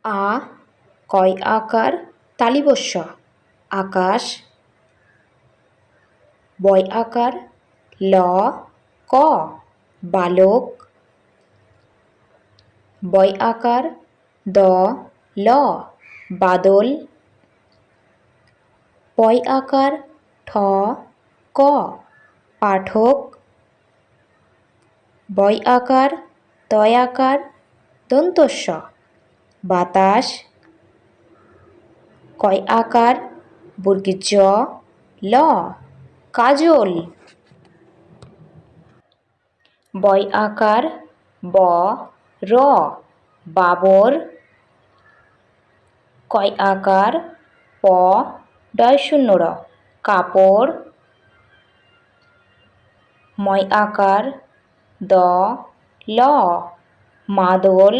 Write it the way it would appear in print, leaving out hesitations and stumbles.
আ কয় আকার তালিবস্য আকাশ। বয় আকার ল ক বালক। বয় আকার দ ল বাদল। পয় আকার ঠ ক পাঠক। বয় আকার তয় আকার দন্তস্ব বাতাস। কয় আকার বর্গীয় জ ল কাজল। বয় আকার ব র বাবর। কয় আকার প ডয় শূন্য র কাপড়। ময় আকার দ ল মাদল।